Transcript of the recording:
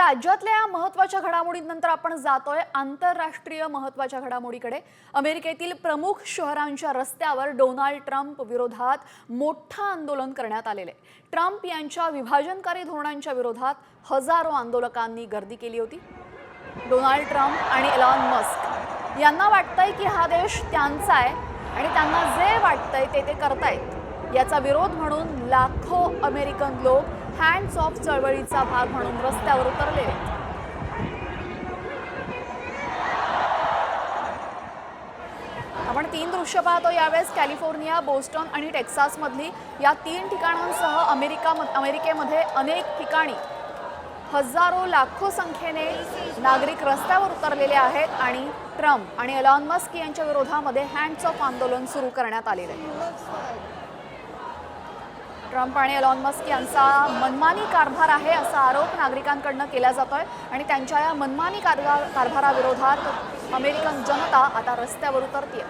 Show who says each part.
Speaker 1: राज्यातल्या महत्त्वाच्या घडामोडींनंतर आपण जातोय आंतरराष्ट्रीय महत्त्वाच्या घडामोडीकडे। अमेरिकेतील प्रमुख शहरांच्या रस्त्यावर डोनाल्ड ट्रम्प विरोधात मोठं आंदोलन करण्यात आलेले। ट्रम्प यांच्या विभाजनकारी धोरणांच्या विरोधात हजारो आंदोलकांनी गर्दी केली होती। डोनाल्ड ट्रम्प आणि एलॉन मस्क यांना वाटतंय की हा देश त्यांचा आहे आणि त्यांना जे वाटतंय ते करतायत। याचा विरोध म्हणून लाखो अमेरिकन लोक हँड्स ऑफ चळवळीचा भाग म्हणून रस्त्यावर उतरले। आपण 3 दृश्य पाहतो यावेळेस कॅलिफोर्निया, बोस्टन आणि टेक्सास मधली या 3 ठिकाणांसह अमेरिकेमध्ये अनेक ठिकाणी हजारो लाखो संख्येने नागरिक रस्त्यावर उतरलेले आहेत आणि ट्रम्प आणि एलॉन मस्क यांच्या विरोधामध्ये हँड्स ऑफ आंदोलन सुरू करण्यात आलेले आहे। ट्रम्प आणि एलॉन मस्क यांचा मनमानी कारभार आहे असा आरोप नागरिकांकडून केला जातोय आणि त्यांच्या या मनमानी कारभाराविरोधात अमेरिकन जनता आता रस्त्यावर उतरतीये।